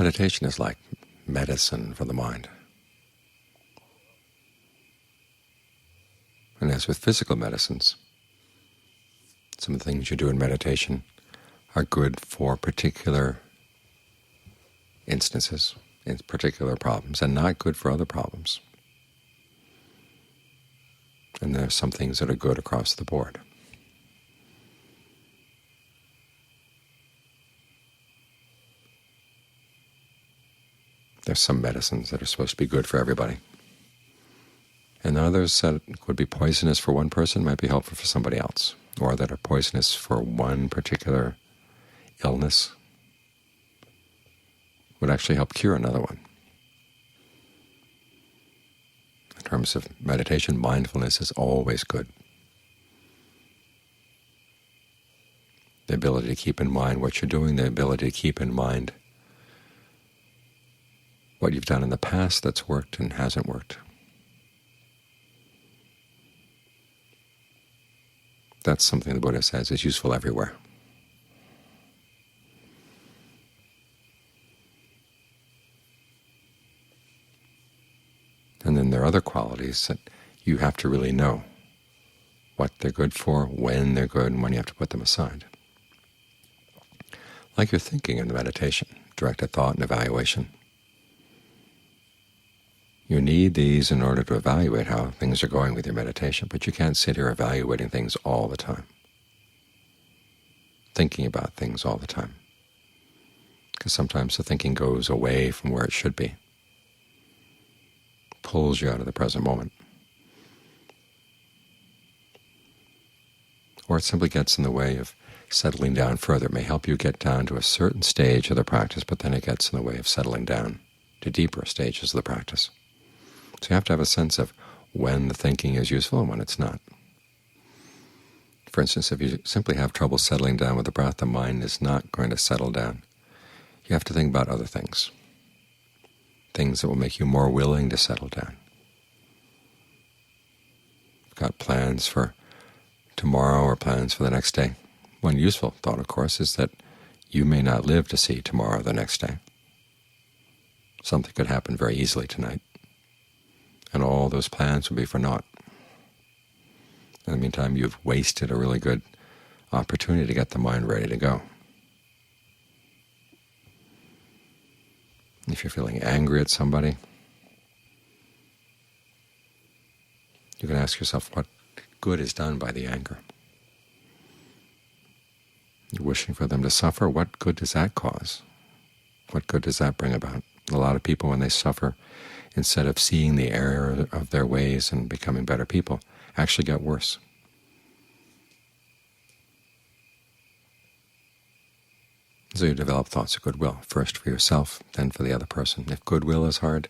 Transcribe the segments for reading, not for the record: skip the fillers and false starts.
Meditation is like medicine for the mind. And as with physical medicines, some of the things you do in meditation are good for particular instances, in particular problems, and not good for other problems. And there are some things that are good across the board. There's some medicines that are supposed to be good for everybody, and others that would be poisonous for one person might be helpful for somebody else, or that are poisonous for one particular illness would actually help cure another one. In terms of meditation, mindfulness is always good. The ability to keep in mind what you're doing, the ability to keep in mind what you've done in the past that's worked and hasn't worked. That's something the Buddha says is useful everywhere. And then there are other qualities that you have to really know what they're good for, when they're good, and when you have to put them aside. Like your thinking in the meditation, directed thought and evaluation. You need these in order to evaluate how things are going with your meditation, but you can't sit here evaluating things all the time, thinking about things all the time, because sometimes the thinking goes away from where it should be, pulls you out of the present moment, or it simply gets in the way of settling down further. It may help you get down to a certain stage of the practice, but then it gets in the way of settling down to deeper stages of the practice. So you have to have a sense of when the thinking is useful and when it's not. For instance, if you simply have trouble settling down with the breath, the mind is not going to settle down. You have to think about other things, things that will make you more willing to settle down. You've got plans for tomorrow or plans for the next day. One useful thought, of course, is that you may not live to see tomorrow or the next day. Something could happen very easily tonight, and all those plans would be for naught. In the meantime, you've wasted a really good opportunity to get the mind ready to go. If you're feeling angry at somebody, you can ask yourself what good is done by the anger. You're wishing for them to suffer. What good does that cause? What good does that bring about? A lot of people, when they suffer, instead of seeing the error of their ways and becoming better people, actually get worse. So you develop thoughts of goodwill, first for yourself, then for the other person. If goodwill is hard,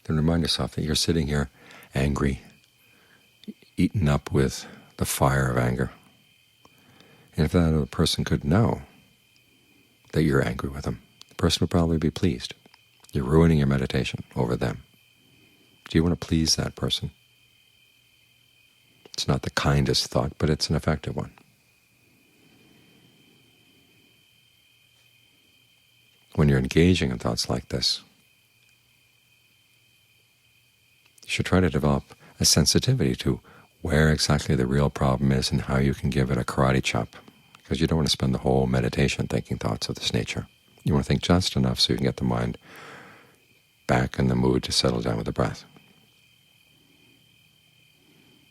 then remind yourself that you're sitting here angry, eaten up with the fire of anger. And if that other person could know that you're angry with them, the person would probably be pleased. You're ruining your meditation over them. Do you want to please that person? It's not the kindest thought, but it's an effective one. When you're engaging in thoughts like this, you should try to develop a sensitivity to where exactly the real problem is and how you can give it a karate chop, because you don't want to spend the whole meditation thinking thoughts of this nature. You want to think just enough so you can get the mind back in the mood to settle down with the breath.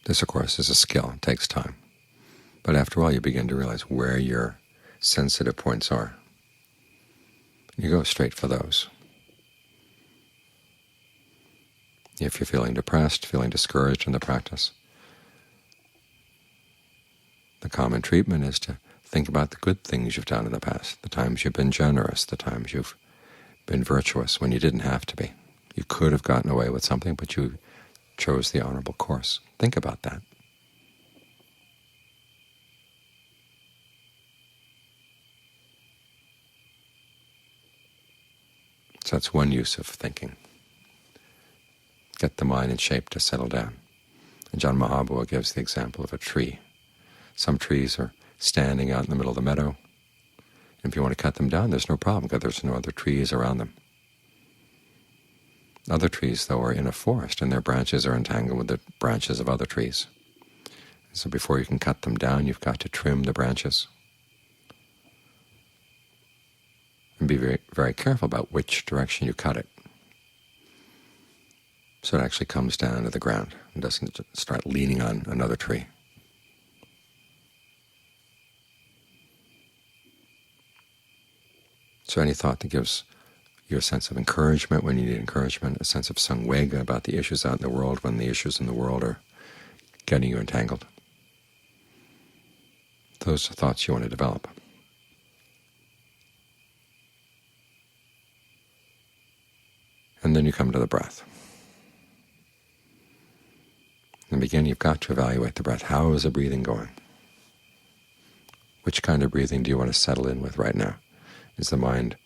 This, of course, is a skill. It takes time. But after a while, you begin to realize where your sensitive points are. You go straight for those. If you're feeling depressed, feeling discouraged in the practice, the common treatment is to think about the good things you've done in the past, the times you've been generous, the times you've been virtuous when you didn't have to be. You could have gotten away with something, but you chose the honorable course. Think about that. So that's one use of thinking. Get the mind in shape to settle down. And John Mahabua gives the example of a tree. Some trees are standing out in the middle of the meadow. And if you want to cut them down, there's no problem because there's no other trees around them. Other trees, though, are in a forest, and their branches are entangled with the branches of other trees. So before you can cut them down, you've got to trim the branches. And be very, very careful about which direction you cut it, so it actually comes down to the ground and doesn't start leaning on another tree. So any thought that gives you a sense of encouragement when you need encouragement, a sense of samvega about the issues out in the world when the issues in the world are getting you entangled, those are thoughts you want to develop. And then you come to the breath. In the beginning, you've got to evaluate the breath. How is the breathing going? Which kind of breathing do you want to settle in with right now? Is the mind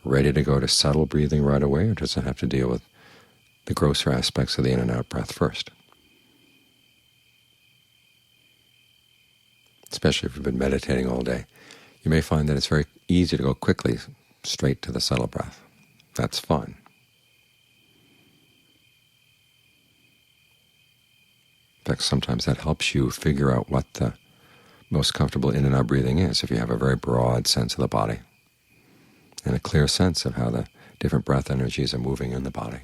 ready to go to subtle breathing right away, or does it have to deal with the grosser aspects of the in and out breath first? Especially if you've been meditating all day, you may find that it's very easy to go quickly straight to the subtle breath. That's fun. In fact, sometimes that helps you figure out what the most comfortable in and out breathing is, if you have a very broad sense of the body and a clear sense of how the different breath energies are moving in the body.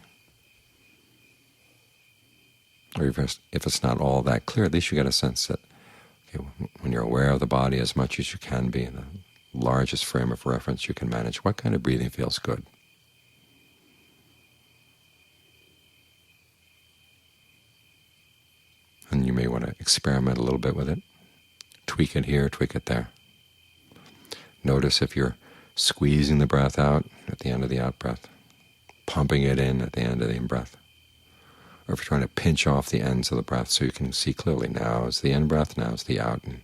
Or if it's not all that clear, at least you get a sense that when you're aware of the body as much as you can be, in the largest frame of reference you can manage, what kind of breathing feels good? And you may want to experiment a little bit with it. Tweak it here, tweak it there. Notice if you're squeezing the breath out at the end of the out-breath, pumping it in at the end of the in-breath, or if you're trying to pinch off the ends of the breath so you can see clearly, now is the in-breath, now is the out. And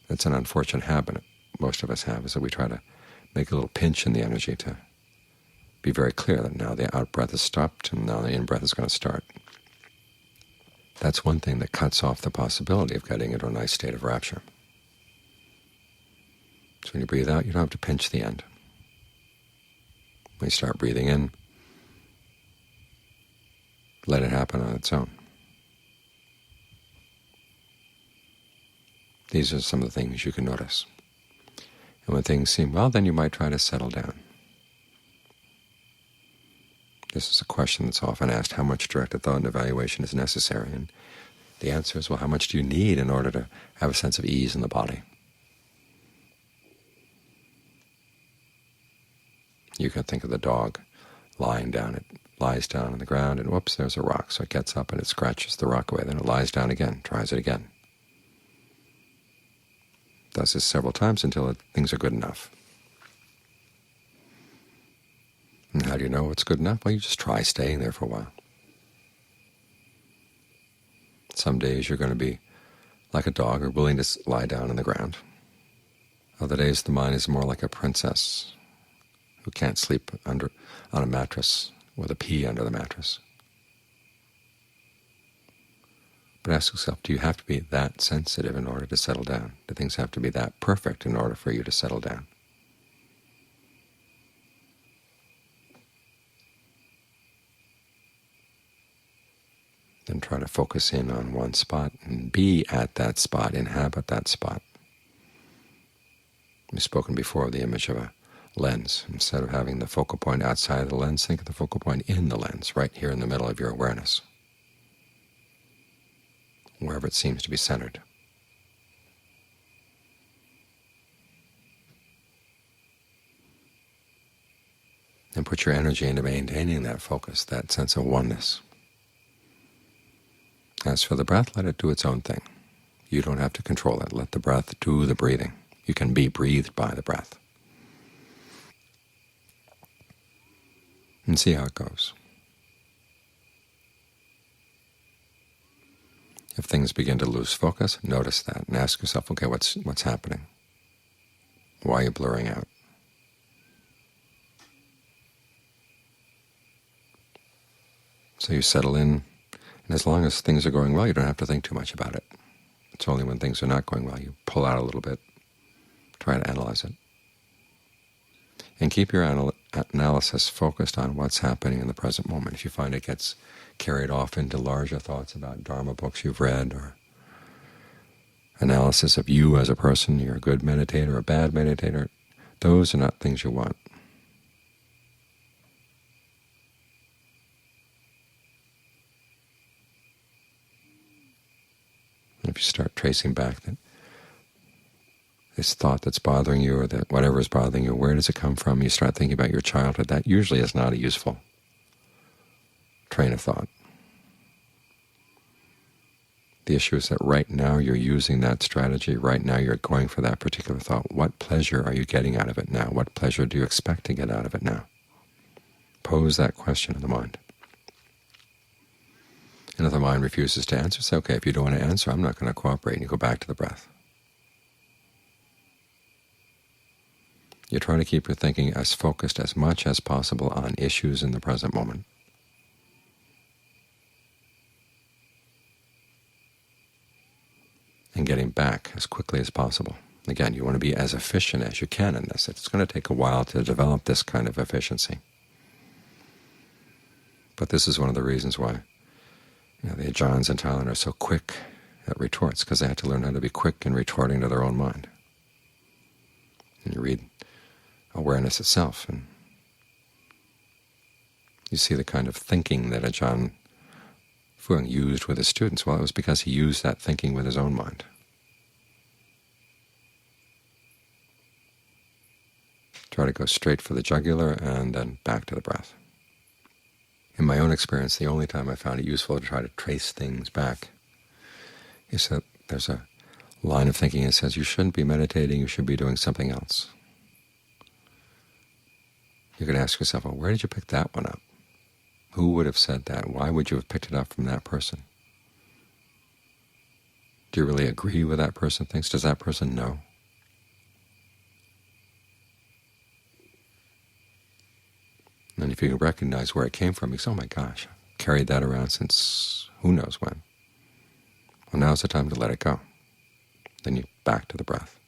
that's an unfortunate habit most of us have, is that we try to make a little pinch in the energy to be very clear that now the out-breath is stopped and now the in-breath is going to start. That's one thing that cuts off the possibility of getting into a nice state of rapture. So when you breathe out, you don't have to pinch the end. When you start breathing in, let it happen on its own. These are some of the things you can notice. And when things seem well, then you might try to settle down. This is a question that's often asked, how much directed thought and evaluation is necessary? And the answer is, well, how much do you need in order to have a sense of ease in the body? You can think of the dog lying down. It lies down on the ground, and whoops, there's a rock. So it gets up and it scratches the rock away. Then it lies down again, tries it again. Does this several times until things are good enough. And how do you know what's good enough? Well, you just try staying there for a while. Some days you're going to be like a dog, or willing to lie down on the ground. Other days the mind is more like a princess who can't sleep on a mattress with a pea under the mattress. But ask yourself, do you have to be that sensitive in order to settle down? Do things have to be that perfect in order for you to settle down? Then try to focus in on one spot and be at that spot, inhabit that spot. We've spoken before of the image of a lens. Instead of having the focal point outside of the lens, think of the focal point in the lens, right here in the middle of your awareness, wherever it seems to be centered. And put your energy into maintaining that focus, that sense of oneness. As for the breath, let it do its own thing. You don't have to control it. Let the breath do the breathing. You can be breathed by the breath. And see how it goes. If things begin to lose focus, notice that and ask yourself, okay, what's happening? Why are you blurring out? So you settle in, and as long as things are going well, you don't have to think too much about it. It's only when things are not going well you pull out a little bit, try to analyze it. And keep your analysis focused on what's happening in the present moment. If you find it gets carried off into larger thoughts about Dharma books you've read, or analysis of you as a person, you're a good meditator or a bad meditator, those are not things you want. If you start tracing back this thought that's bothering you, or that whatever is bothering you, where does it come from? You start thinking about your childhood. That usually is not a useful train of thought. The issue is that right now you're using that strategy, right now you're going for that particular thought. What pleasure are you getting out of it now? What pleasure do you expect to get out of it now? Pose that question in the mind. And if the mind refuses to answer, say, okay, if you don't want to answer, I'm not going to cooperate, and you go back to the breath. You try to keep your thinking as focused as much as possible on issues in the present moment. And getting back as quickly as possible. Again, you want to be as efficient as you can in this. It's going to take a while to develop this kind of efficiency. But this is one of the reasons why the Ajahns in Thailand are so quick at retorts, because they have to learn how to be quick in retorting to their own mind. And you read awareness itself, and you see the kind of thinking that Ajahn Fuang used with his students. Well, it was because he used that thinking with his own mind. Try to go straight for the jugular and then back to the breath. In my own experience, the only time I found it useful to try to trace things back is that there's a line of thinking that says you shouldn't be meditating, you should be doing something else. You could ask yourself, well, where did you pick that one up? Who would have said that? Why would you have picked it up from that person? Do you really agree with that person thinks? Does that person know? And if you can recognize where it came from, you say, oh my gosh, I've carried that around since who knows when. Well, now's the time to let it go. Then you back to the breath.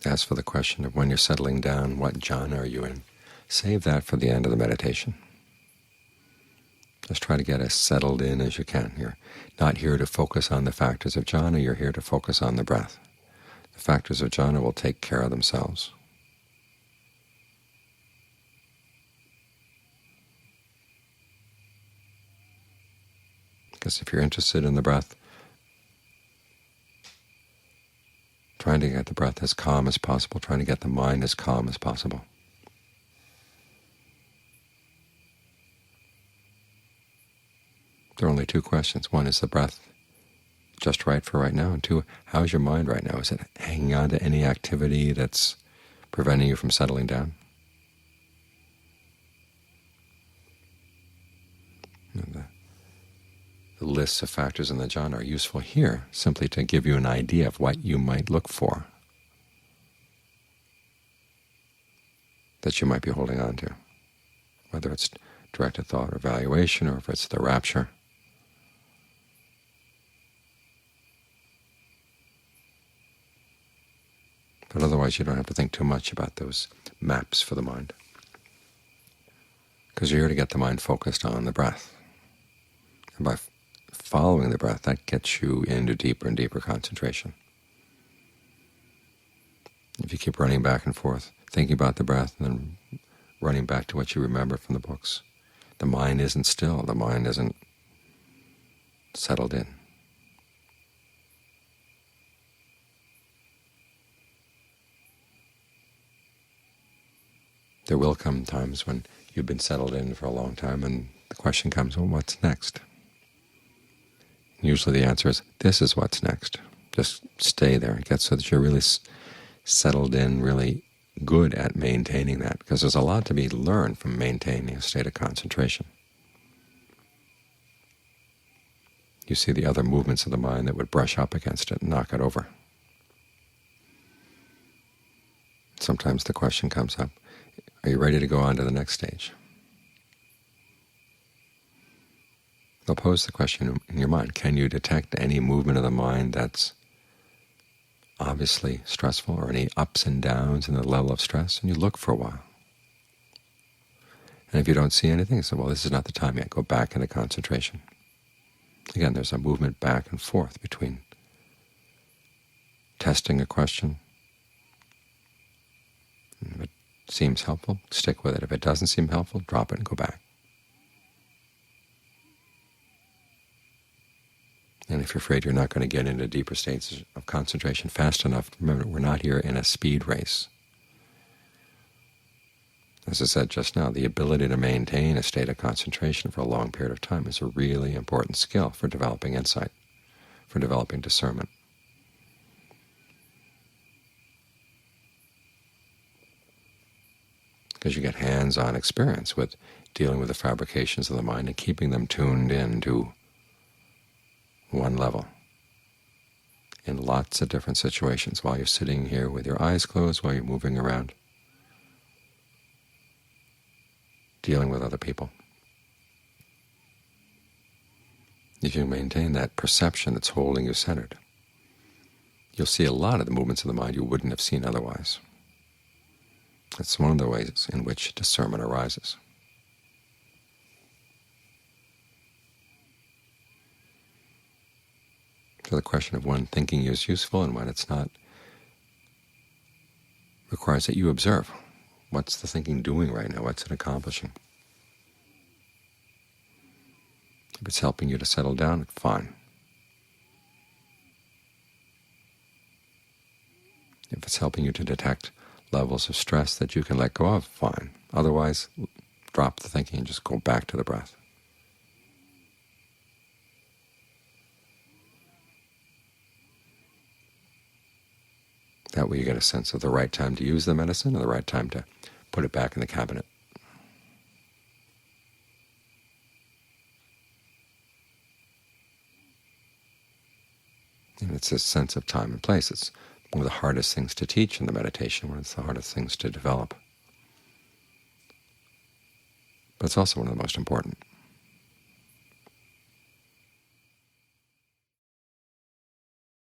As for the question of when you're settling down, what jhana are you in, save that for the end of the meditation. Just try to get as settled in as you can. You're not here to focus on the factors of jhana, you're here to focus on the breath. The factors of jhana will take care of themselves. Because if you're interested in the breath, trying to get the breath as calm as possible, trying to get the mind as calm as possible. There are only two questions. One, is the breath just right for right now? And two, how's your mind right now? Is it hanging on to any activity that's preventing you from settling down? The lists of factors in the jhana are useful here simply to give you an idea of what you might look for that you might be holding on to, whether it's directed thought or evaluation, or if it's the rapture. But otherwise you don't have to think too much about those maps for the mind, because you're here to get the mind focused on the breath. And by following the breath, that gets you into deeper and deeper concentration. If you keep running back and forth, thinking about the breath, and then running back to what you remember from the books, the mind isn't still, the mind isn't settled in. There will come times when you've been settled in for a long time, and the question comes, well, what's next? Usually the answer is, this is what's next. Just stay there and get so that you're really settled in, really good at maintaining that, because there's a lot to be learned from maintaining a state of concentration. You see the other movements of the mind that would brush up against it and knock it over. Sometimes the question comes up, are you ready to go on to the next stage? They'll pose the question in your mind, can you detect any movement of the mind that's obviously stressful or any ups and downs in the level of stress, and you look for a while. And if you don't see anything, you say, well, this is not the time yet. Go back into concentration. Again, there's a movement back and forth between testing a question. And if it seems helpful, stick with it. If it doesn't seem helpful, drop it and go back. And if you're afraid you're not going to get into deeper states of concentration fast enough, remember, we're not here in a speed race. As I said just now, the ability to maintain a state of concentration for a long period of time is a really important skill for developing insight, for developing discernment. Because you get hands-on experience with dealing with the fabrications of the mind and keeping them tuned in to one level in lots of different situations while you're sitting here with your eyes closed, while you're moving around, dealing with other people. If you maintain that perception that's holding you centered, you'll see a lot of the movements of the mind you wouldn't have seen otherwise. That's one of the ways in which discernment arises. So the question of when thinking is useful and when it's not requires that you observe. What's the thinking doing right now? What's it accomplishing? If it's helping you to settle down, fine. If it's helping you to detect levels of stress that you can let go of, fine. Otherwise, drop the thinking and just go back to the breath. That way you get a sense of the right time to use the medicine and the right time to put it back in the cabinet. And it's a sense of time and place. It's one of the hardest things to teach in the meditation, one of the hardest things to develop. But it's also one of the most important.